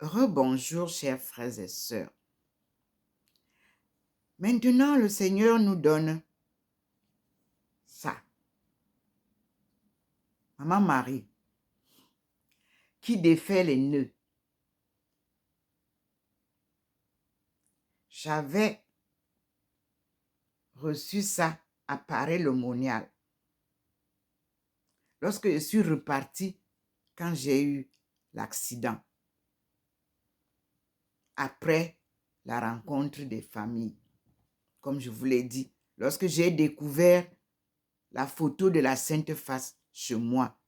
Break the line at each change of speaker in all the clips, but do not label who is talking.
Rebonjour, chers frères et sœurs. Maintenant, le Seigneur nous donne ça. Maman Marie, qui défait les nœuds. J'avais reçu ça à Paray-le-Monial. Lorsque je suis repartie, quand j'ai eu l'accident, après la rencontre des familles, comme je vous l'ai dit, lorsque j'ai découvert la photo de la Sainte Face chez moi,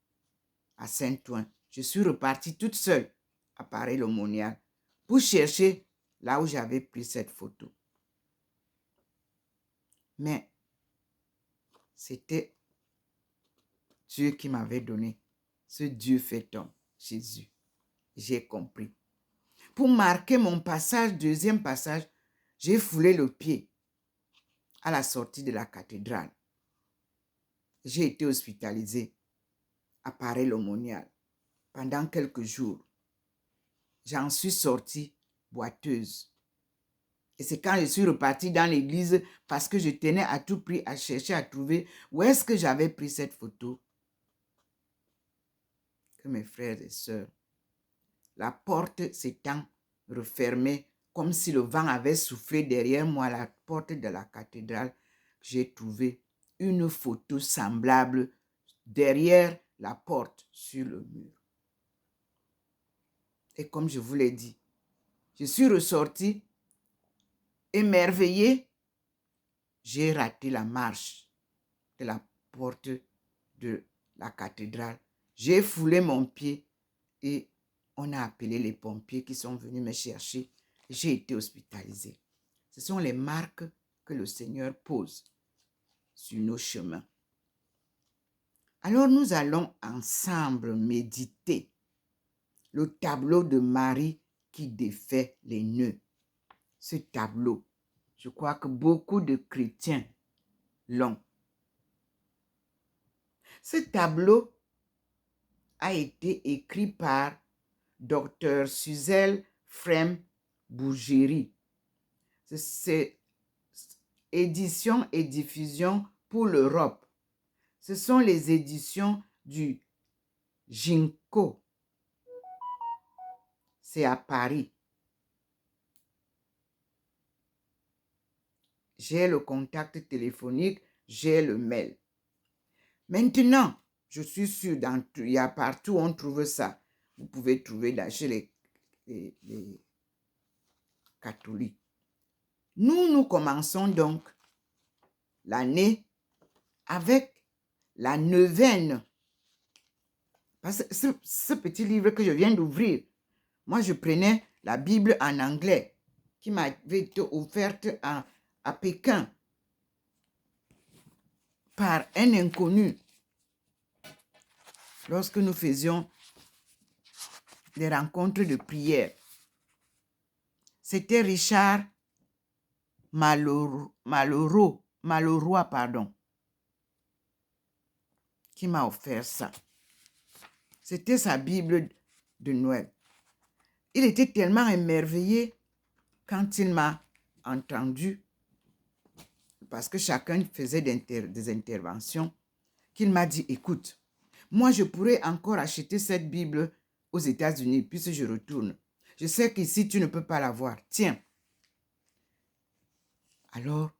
à Saint-Ouen, je suis repartie toute seule à Paray-le-Monial pour chercher là où j'avais pris cette photo. Mais c'était Dieu qui m'avait donné ce Dieu fait homme, Jésus. J'ai compris. Pour marquer mon passage, deuxième passage, j'ai foulé le pied à la sortie de la cathédrale. J'ai été hospitalisée à Paray-le-Monial pendant quelques jours. J'en suis sortie boiteuse. Et c'est quand je suis repartie dans l'église parce que je tenais à tout prix à chercher à trouver où est-ce que j'avais pris cette photo. Que mes frères et sœurs, la porte s'étant refermée comme si le vent avait soufflé derrière moi, la porte de la cathédrale, j'ai trouvé une photo semblable derrière la porte sur le mur. Et comme je vous l'ai dit, je suis ressortie émerveillée. J'ai raté la marche de la porte de la cathédrale. J'ai foulé mon pied et on a appelé les pompiers qui sont venus me chercher. J'ai été hospitalisée. Ce sont les marques que le Seigneur pose sur nos chemins. Alors nous allons ensemble méditer le tableau de Marie qui défait les nœuds. Ce tableau, je crois que beaucoup de chrétiens l'ont. Ce tableau a été écrit par Dr. Suzel Frem Bourgéry. C'est édition et diffusion pour l'Europe. Ce sont les éditions du Ginko. C'est à Paris. J'ai le contact téléphonique, j'ai le mail. Maintenant, je suis sûre, il y a partout où on trouve ça. Vous pouvez trouver chez les catholiques. Nous commençons donc l'année avec la neuvaine. Parce que ce petit livre que je viens d'ouvrir, moi je prenais la Bible en anglais qui m'avait été offerte à Pékin par un inconnu lorsque nous faisions des rencontres de prière. C'était Richard Malraux, qui m'a offert ça. C'était sa Bible de Noël. Il était tellement émerveillé quand il m'a entendu, parce que chacun faisait des interventions, qu'il m'a dit, écoute, moi je pourrais encore acheter cette Bible aux États-Unis, puisque je retourne. Je sais qu'ici tu ne peux pas l'avoir. Tiens. Alors,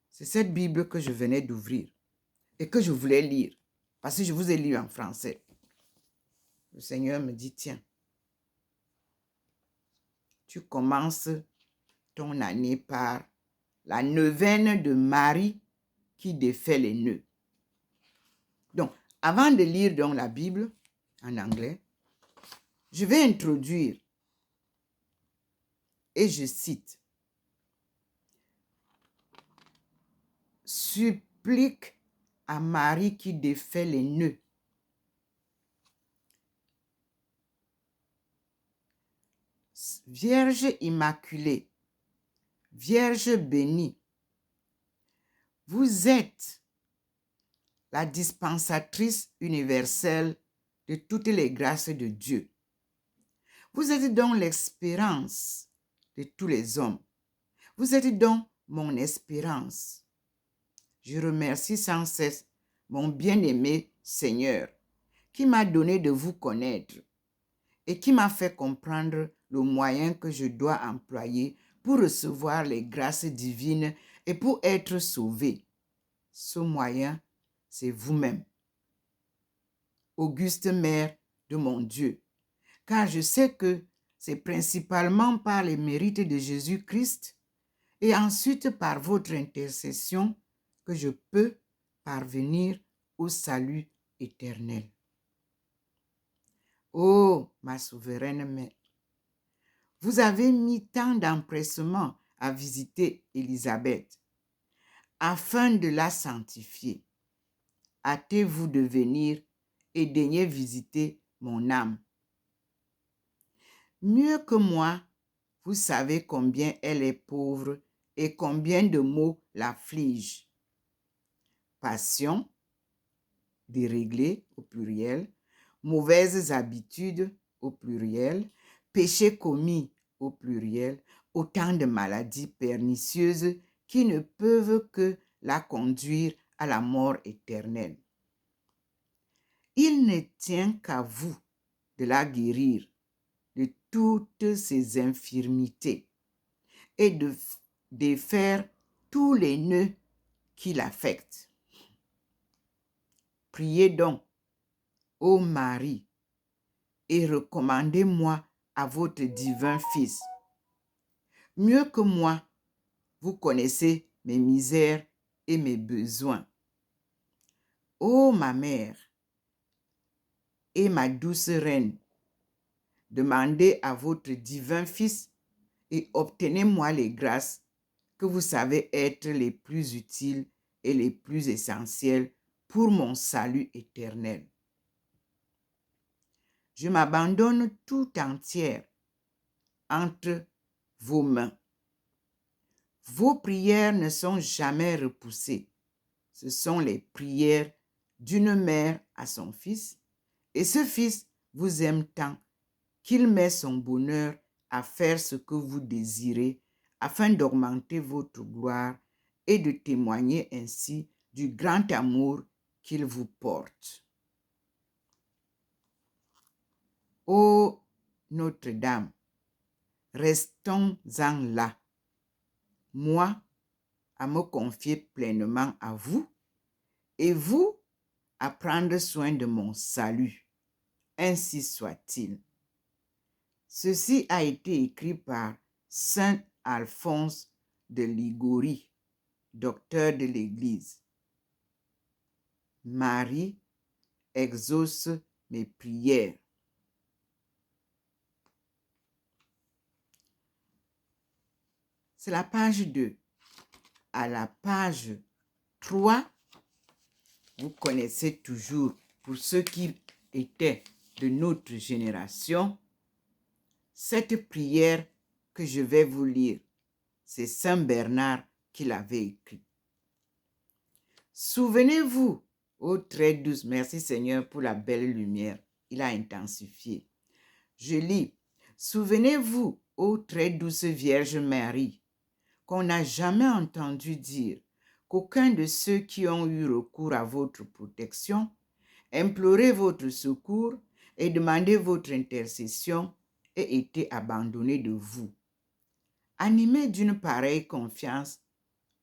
c'est cette Bible que je venais d'ouvrir et que je voulais lire, parce que je vous ai lu en français. Le Seigneur me dit, tiens, tu commences ton année par la neuvaine de Marie qui défait les nœuds. Donc, avant de lire donc la Bible en anglais, je vais introduire et je cite: supplique à Marie qui défait les nœuds. Vierge immaculée, Vierge bénie, vous êtes la dispensatrice universelle de toutes les grâces de Dieu. Vous êtes donc l'espérance de tous les hommes. Vous êtes donc mon espérance. Je remercie sans cesse mon bien-aimé Seigneur qui m'a donné de vous connaître et qui m'a fait comprendre le moyen que je dois employer pour recevoir les grâces divines et pour être sauvé. Ce moyen, c'est vous-même. Auguste Mère de mon Dieu, car je sais que c'est principalement par les mérites de Jésus-Christ et ensuite par votre intercession que je peux parvenir au salut éternel. Ô ma souveraine Mère, vous avez mis tant d'empressement à visiter Élisabeth afin de la sanctifier. Hâtez-vous de venir et daignez visiter mon âme. Mieux que moi, vous savez combien elle est pauvre et combien de maux l'affligent. Passion, déréglée au pluriel, mauvaises habitudes au pluriel, péchés commis au pluriel, autant de maladies pernicieuses qui ne peuvent que la conduire à la mort éternelle. Il ne tient qu'à vous de la guérir de toutes ses infirmités et de défaire tous les nœuds qui l'affectent. Priez donc, ô Marie, et recommandez-moi à votre divin Fils. Mieux que moi, vous connaissez mes misères et mes besoins. Ô ma mère et ma douce reine, demandez à votre divin Fils et obtenez-moi les grâces que vous savez être les plus utiles et les plus essentielles pour mon salut éternel. Je m'abandonne tout entière entre vos mains. Vos prières ne sont jamais repoussées. Ce sont les prières d'une mère à son fils, et ce fils vous aime tant qu'il met son bonheur à faire ce que vous désirez afin d'augmenter votre gloire et de témoigner ainsi du grand amour qu'il vous porte. Ô Notre-Dame, restons-en là, moi à me confier pleinement à vous et vous à prendre soin de mon salut. Ainsi soit-il. Ceci a été écrit par Saint Alphonse de Liguori, docteur de l'Église. Marie exauce mes prières. C'est la page 2. À la page 3, vous connaissez toujours, pour ceux qui étaient de notre génération, cette prière que je vais vous lire. C'est Saint Bernard qui l'avait écrite. Souvenez-vous, ô très douce, merci Seigneur pour la belle lumière. Il a intensifié. Je lis. Souvenez-vous, ô très douce Vierge Marie, qu'on n'a jamais entendu dire qu'aucun de ceux qui ont eu recours à votre protection, imploré votre secours et demandé votre intercession ait été abandonné de vous. Animé d'une pareille confiance,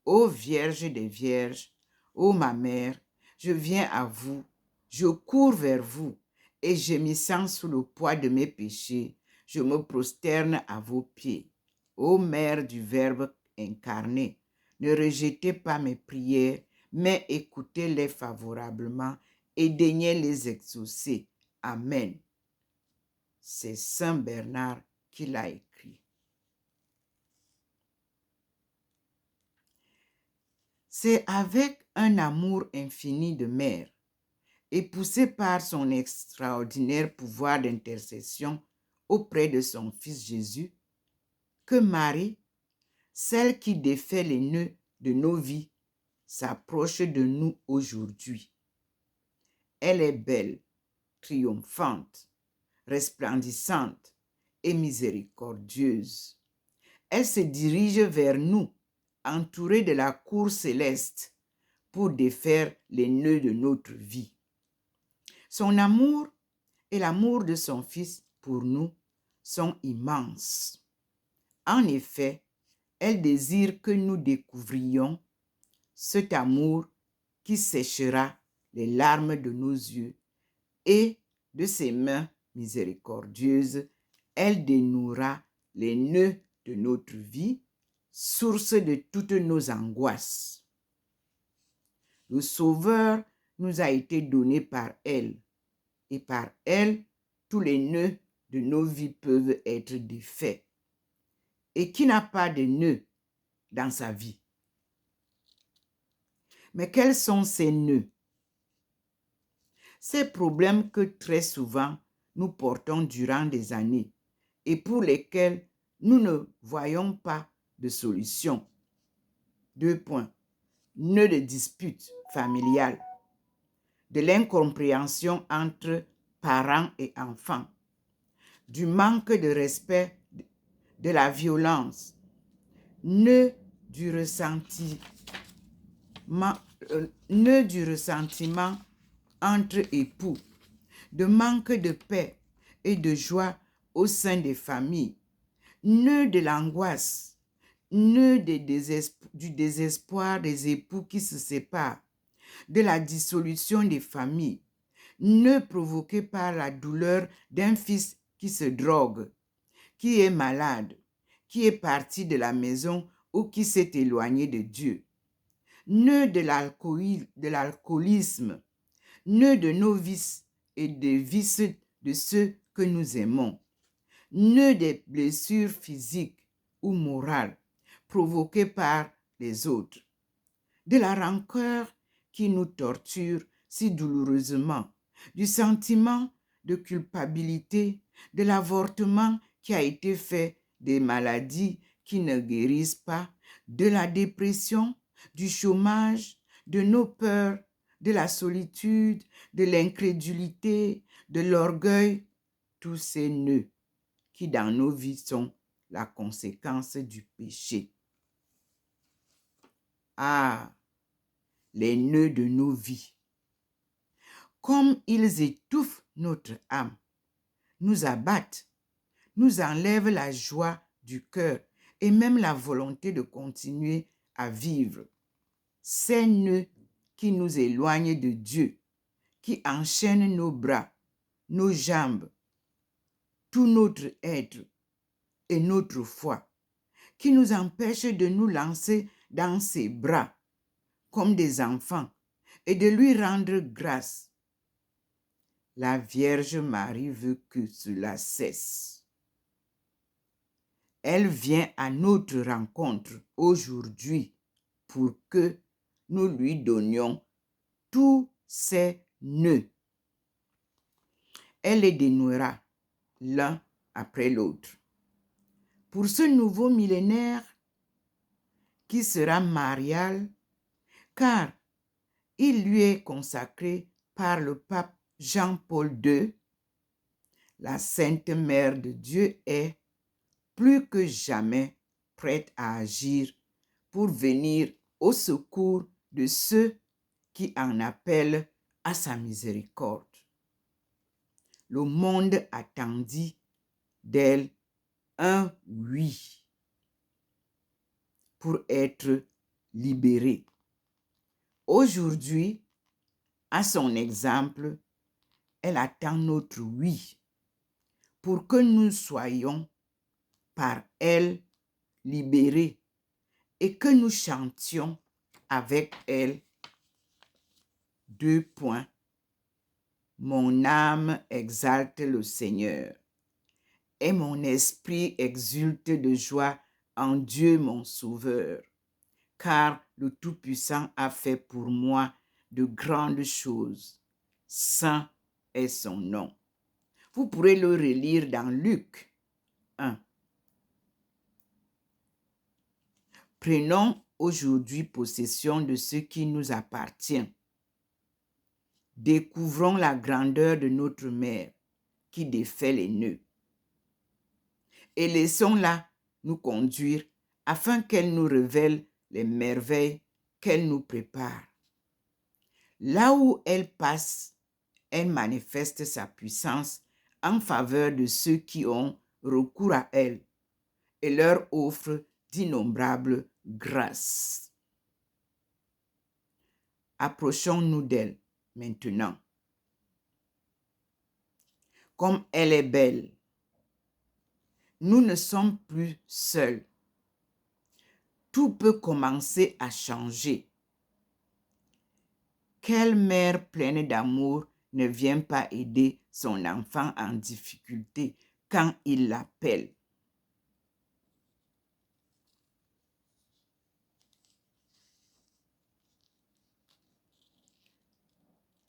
ô Vierge des Vierges, ô ma mère, je viens à vous, je cours vers vous, et gémissant sous le poids de mes péchés, je me prosterne à vos pieds. Ô Mère du Verbe incarné, ne rejetez pas mes prières, mais écoutez-les favorablement et daignez les exaucer. Amen. C'est Saint Bernard qui l'a écrit. C'est avec un amour infini de mère et poussé par son extraordinaire pouvoir d'intercession auprès de son Fils Jésus que Marie, celle qui défait les nœuds de nos vies, s'approche de nous aujourd'hui. Elle est belle, triomphante, resplendissante et miséricordieuse. Elle se dirige vers nous, entourée de la cour céleste, pour défaire les nœuds de notre vie. Son amour et l'amour de son Fils pour nous sont immenses. En effet, elle désire que nous découvrions cet amour qui séchera les larmes de nos yeux, et de ses mains miséricordieuses, elle dénouera les nœuds de notre vie, source de toutes nos angoisses. Le Sauveur nous a été donné par elle, et par elle, tous les nœuds de nos vies peuvent être défaits. Et qui n'a pas de nœuds dans sa vie? Mais quels sont ces nœuds? Ces problèmes que très souvent nous portons durant des années et pour lesquels nous ne voyons pas de solution. 2 points. Nœuds de disputes familiales, de l'incompréhension entre parents et enfants, du manque de respect, de la violence, nœud du ressentiment entre époux, de manque de paix et de joie au sein des familles, nœud de l'angoisse, nœud du désespoir des époux qui se séparent, de la dissolution des familles, nœud provoqué par la douleur d'un fils qui se drogue, qui est malade, qui est parti de la maison ou qui s'est éloigné de Dieu, nœud de l'alcoolisme, nœud de nos vices et des vices de ceux que nous aimons, nœud des blessures physiques ou morales provoquées par les autres, de la rancœur qui nous torture si douloureusement, du sentiment de culpabilité, de l'avortement qui a été fait, des maladies qui ne guérissent pas, de la dépression, du chômage, de nos peurs, de la solitude, de l'incrédulité, de l'orgueil, tous ces nœuds qui dans nos vies sont la conséquence du péché. Ah, les nœuds de nos vies. Comme ils étouffent notre âme, nous abattent, nous enlèvent la joie du cœur et même la volonté de continuer à vivre. Ces nœuds qui nous éloignent de Dieu, qui enchaînent nos bras, nos jambes, tout notre être et notre foi, qui nous empêchent de nous lancer dans ses bras comme des enfants et de lui rendre grâce. La Vierge Marie veut que cela cesse. Elle vient à notre rencontre aujourd'hui pour que nous lui donnions tous ces nœuds. Elle les dénouera l'un après l'autre. Pour ce nouveau millénaire qui sera marial, car il lui est consacré par le pape Jean-Paul II, la Sainte Mère de Dieu est plus que jamais prête à agir pour venir au secours de ceux qui en appellent à sa miséricorde. Le monde attendit d'elle un oui pour être libéré. Aujourd'hui, à son exemple, elle attend notre oui pour que nous soyons par elle libérés et que nous chantions avec elle. 2 points. Mon âme exalte le Seigneur et mon esprit exulte de joie en Dieu mon Sauveur, car le Tout-Puissant a fait pour moi de grandes choses. Saint est son nom. Vous pourrez le relire dans Luc 1. Prenons aujourd'hui possession de ce qui nous appartient. Découvrons la grandeur de notre Mère qui défait les nœuds. et laissons-la nous conduire afin qu'elle nous révèle les merveilles qu'elle nous prépare. Là où elle passe, elle manifeste sa puissance en faveur de ceux qui ont recours à elle et leur offre d'innombrables grâces. Approchons-nous d'elle maintenant. Comme elle est belle, nous ne sommes plus seuls. Tout peut commencer à changer. Quelle mère pleine d'amour ne vient pas aider son enfant en difficulté quand il l'appelle?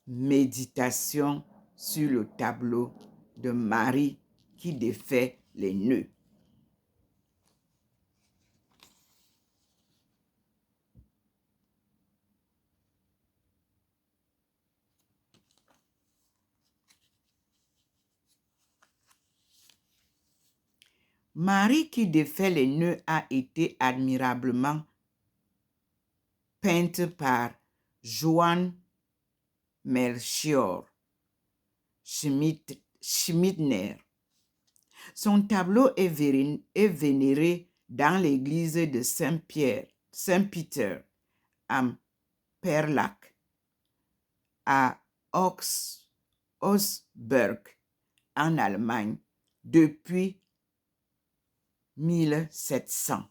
Méditation sur le tableau de Marie qui défait les nœuds. Marie qui défait les nœuds a été admirablement peinte par Johann Melchior Schmidtner. Son tableau est vénéré dans l'église de Saint-Peter à Perlach, à Augsburg, en Allemagne, depuis 1700.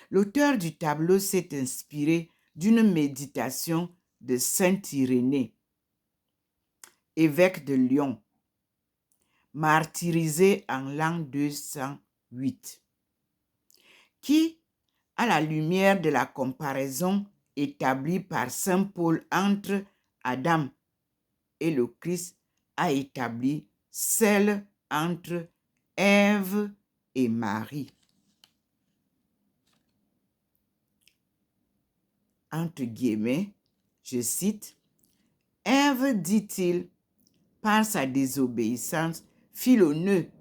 L'auteur du tableau s'est inspiré d'une méditation de Saint Irénée, évêque de Lyon, martyrisé en l'an 208, qui, à la lumière de la comparaison établie par saint Paul entre Adam et le Christ, a établi celle entre Ève et Marie. Entre guillemets, je cite, « Ève, dit-il, par sa désobéissance, fit le nœud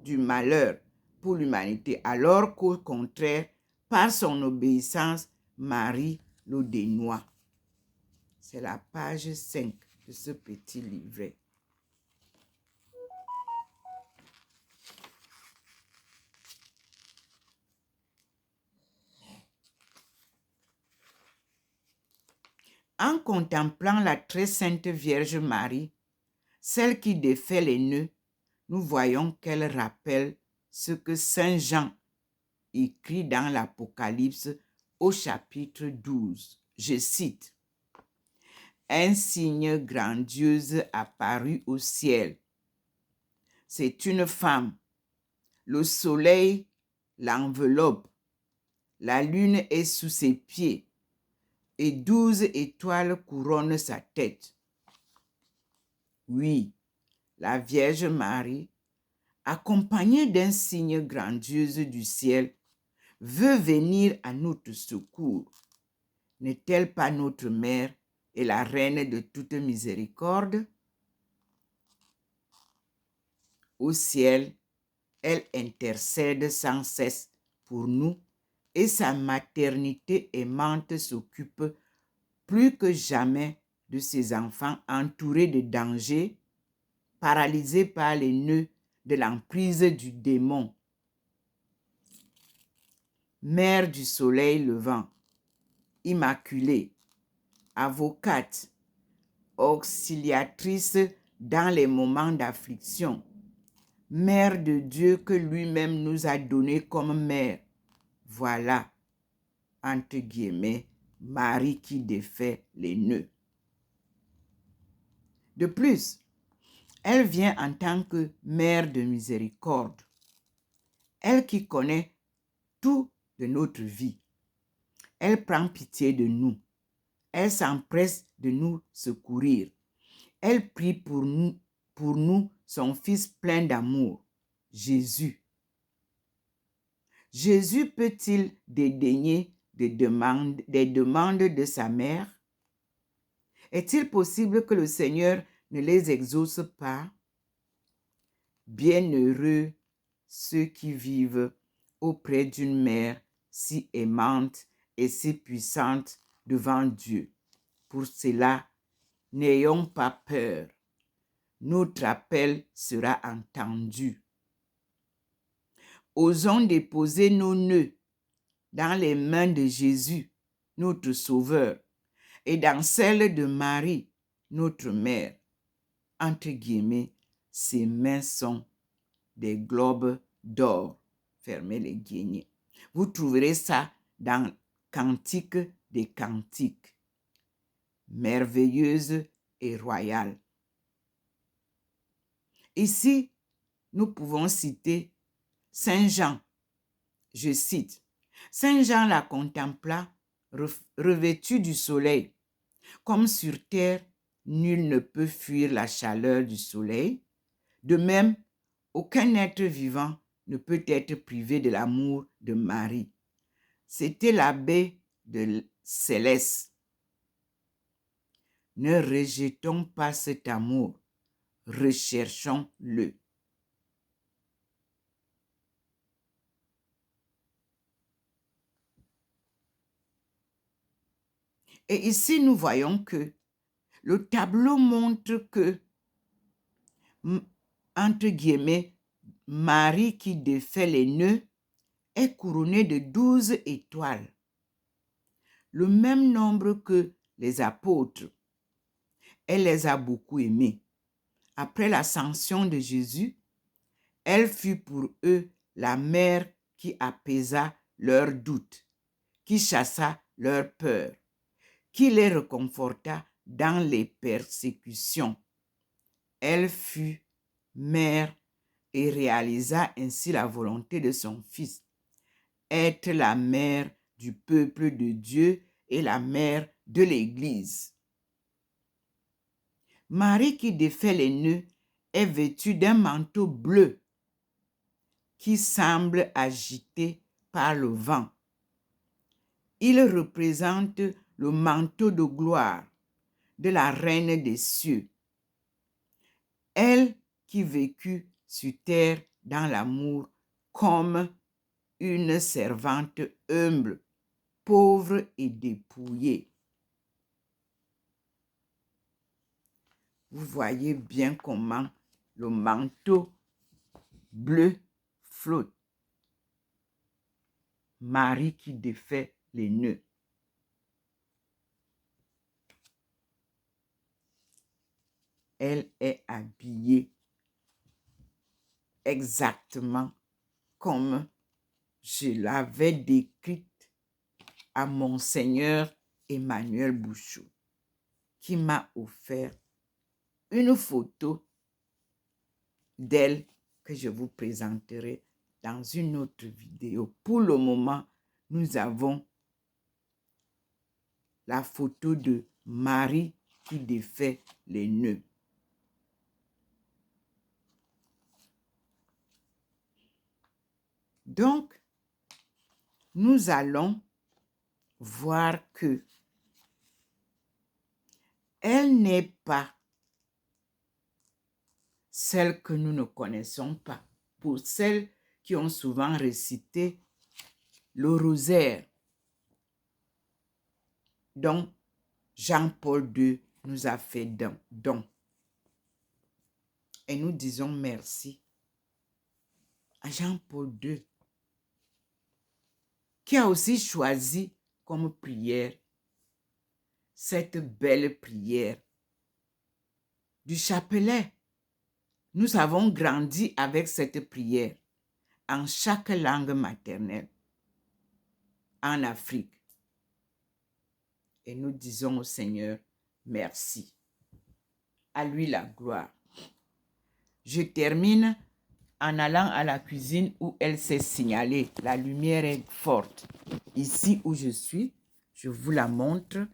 du malheur pour l'humanité, alors qu'au contraire, par son obéissance, Marie le dénoua. » C'est la page 5 de ce petit livret. En contemplant la très sainte Vierge Marie, celle qui défait les nœuds, nous voyons qu'elle rappelle ce que Saint Jean écrit dans l'Apocalypse au chapitre 12. Je cite, « Un signe grandiose apparut au ciel. C'est une femme. Le soleil l'enveloppe. La lune est sous ses pieds et 12 étoiles couronnent sa tête. » Oui, la Vierge Marie, accompagnée d'un signe grandiose du ciel, veut venir à notre secours. N'est-elle pas notre mère et la reine de toute miséricorde? Au ciel, elle intercède sans cesse pour nous et sa maternité aimante s'occupe plus que jamais de ses enfants entourés de dangers, paralysés par les nœuds de l'emprise du démon. Mère du soleil levant, immaculée, avocate, auxiliatrice dans les moments d'affliction, Mère de Dieu que lui-même nous a donné comme mère. Voilà, entre guillemets, Marie qui défait les nœuds. De plus, elle vient en tant que mère de miséricorde. Elle qui connaît tout de notre vie. Elle prend pitié de nous. Elle s'empresse de nous secourir. Elle prie pour nous, son Fils plein d'amour, Jésus. Jésus peut-il dédaigner des demandes de sa mère? Est-il possible que le Seigneur ne les exauce pas? Bienheureux ceux qui vivent auprès d'une mère si aimante et si puissante devant Dieu. Pour cela, n'ayons pas peur. Notre appel sera entendu. Osons déposer nos nœuds dans les mains de Jésus, notre Sauveur, et dans celles de Marie, notre mère. Entre guillemets, ses mains sont des globes d'or. Fermez les guillemets. Vous trouverez ça dans Cantique des Cantiques. Merveilleuse et royale. Ici, nous pouvons citer Saint Jean. Je cite, Saint Jean la contempla, revêtu du soleil. Comme sur terre, nul ne peut fuir la chaleur du soleil. De même, aucun être vivant ne peut être privé de l'amour de Marie. C'était l'abbé de Céleste. Ne rejetons pas cet amour, recherchons-le. Et ici, nous voyons que le tableau montre que, entre guillemets, Marie qui défait les nœuds est couronnée de 12 étoiles, le même nombre que les apôtres. Elle les a beaucoup aimés. Après l'ascension de Jésus, elle fut pour eux la mère qui apaisa leurs doutes, qui chassa leurs peurs, qui les réconforta dans les persécutions. Elle fut mère et réalisa ainsi la volonté de son Fils, être la mère du peuple de Dieu et la mère de l'Église. Marie qui défait les nœuds est vêtue d'un manteau bleu qui semble agité par le vent. Il représente le manteau de gloire de la Reine des cieux. Elle qui vécut sur terre dans l'amour comme une servante humble, pauvre et dépouillée. Vous voyez bien comment le manteau bleu flotte. Marie qui défait les nœuds. Elle est habillée exactement comme je l'avais décrite à Monseigneur Emmanuel Bouchot, qui m'a offert une photo d'elle que je vous présenterai dans une autre vidéo. Pour le moment, nous avons la photo de Marie qui défait les nœuds. Donc, nous allons voir que elle n'est pas celle que nous ne connaissons pas. Pour celles qui ont souvent récité le rosaire dont Jean-Paul II nous a fait don. Et nous disons merci à Jean-Paul II qui a aussi choisi comme prière cette belle prière du chapelet. Nous avons grandi avec cette prière en chaque langue maternelle en Afrique. Et nous disons au Seigneur, merci. À lui la gloire. Je termine en allant à la cuisine où elle s'est signalée. La lumière est forte. Ici où je suis, je vous la montre,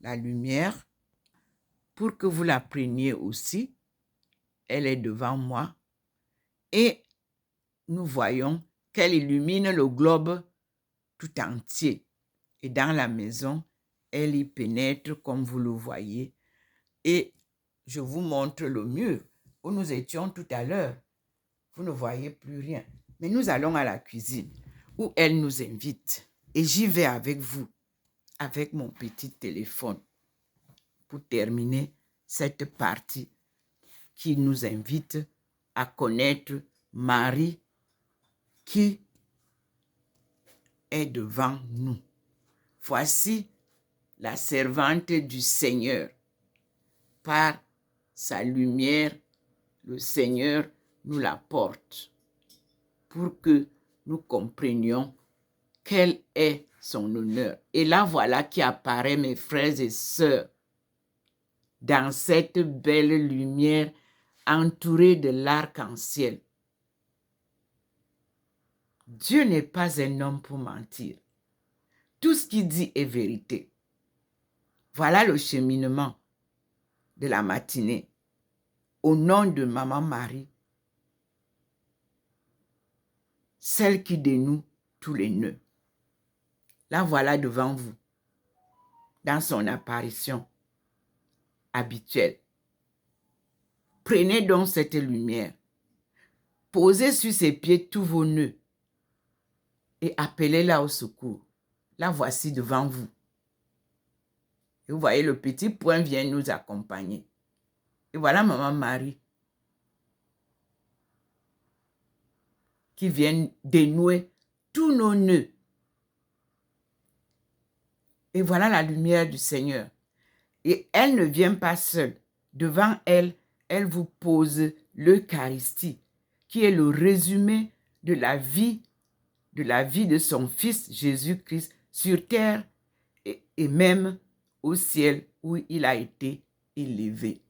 la lumière, pour que vous la preniez aussi. Elle est devant moi. Et nous voyons qu'elle illumine le globe tout entier. Et dans la maison, elle y pénètre comme vous le voyez. Et je vous montre le mur où nous étions tout à l'heure. vous ne voyez plus rien. Mais nous allons à la cuisine où elle nous invite. Et j'y vais avec vous, avec mon petit téléphone, pour terminer cette partie qui nous invite à connaître Marie qui est devant nous. Voici la servante du Seigneur. Par sa lumière, le Seigneur nous la porte pour que nous comprenions quel est son honneur. Et là, voilà qui apparaît, mes frères et sœurs, dans cette belle lumière entourée de l'arc-en-ciel. Dieu n'est pas un homme pour mentir. Tout ce qu'il dit est vérité. Voilà le cheminement de la matinée. Au nom de Maman Marie, celle qui dénoue tous les nœuds. La voilà devant vous, dans son apparition habituelle. Prenez donc cette lumière, posez sur ses pieds tous vos nœuds et appelez-la au secours. La voici devant vous. Et vous voyez, le petit point vient nous accompagner. Et voilà Maman Marie qui vient dénouer tous nos nœuds. Et voilà la lumière du Seigneur. Et elle ne vient pas seule. Devant elle, elle vous pose l'Eucharistie, qui est le résumé de la vie de son Fils Jésus-Christ sur terre et même au ciel où il a été élevé.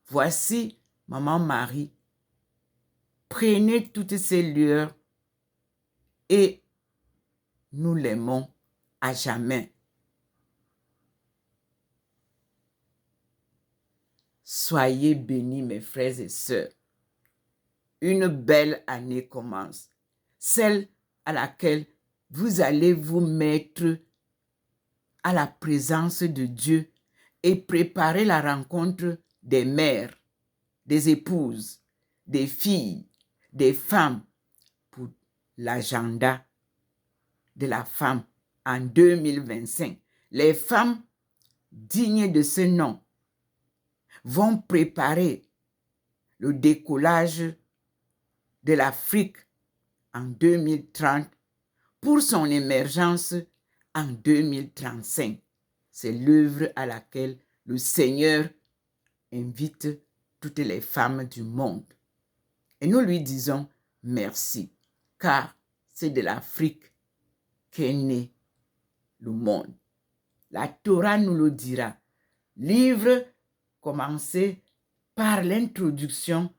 Voici, Maman Marie, prenez toutes ces lueurs et nous l'aimons à jamais. Soyez bénis, mes frères et sœurs. Une belle année commence, celle à laquelle vous allez vous mettre à la présence de Dieu et préparer la rencontre des mères, des épouses, des filles, des femmes pour l'agenda de la femme en 2025. Les femmes dignes de ce nom vont préparer le décollage de l'Afrique en 2030 pour son émergence en 2035. C'est l'œuvre à laquelle le Seigneur invite toutes les femmes du monde. Et nous lui disons merci, car c'est de l'Afrique qu'est né le monde. La Torah nous le dira. Livre commencé par l'introduction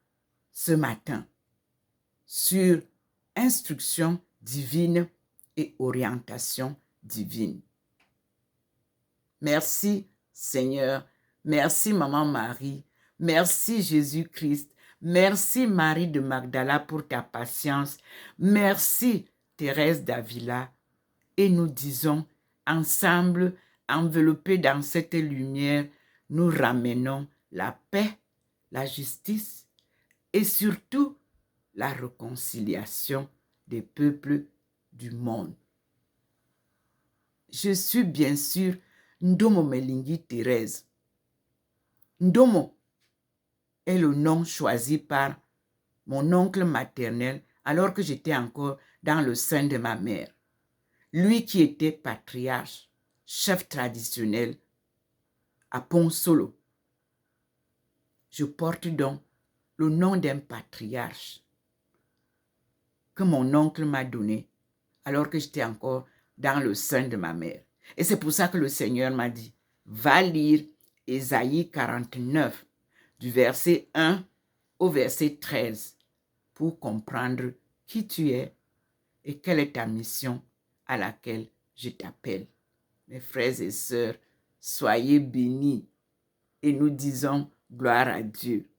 ce matin sur instruction divine et orientation divine. Merci Seigneur, merci Maman Marie, merci Jésus-Christ, merci Marie de Magdala pour ta patience, merci Thérèse d'Avila, et nous disons ensemble, enveloppés dans cette lumière, nous ramenons la paix, la justice et surtout la réconciliation des peuples du monde. Je suis bien sûr Ndomo Melingi Thérèse. Ndomo est le nom choisi par mon oncle maternel alors que j'étais encore dans le sein de ma mère. Lui qui était patriarche, chef traditionnel à Pont-Solo. Je porte donc le nom d'un patriarche que mon oncle m'a donné alors que j'étais encore dans le sein de ma mère. Et c'est pour ça que le Seigneur m'a dit, va lire Ésaïe 49, du verset 1 au verset 13, pour comprendre qui tu es et quelle est ta mission à laquelle je t'appelle. Mes frères et sœurs, soyez bénis et nous disons gloire à Dieu.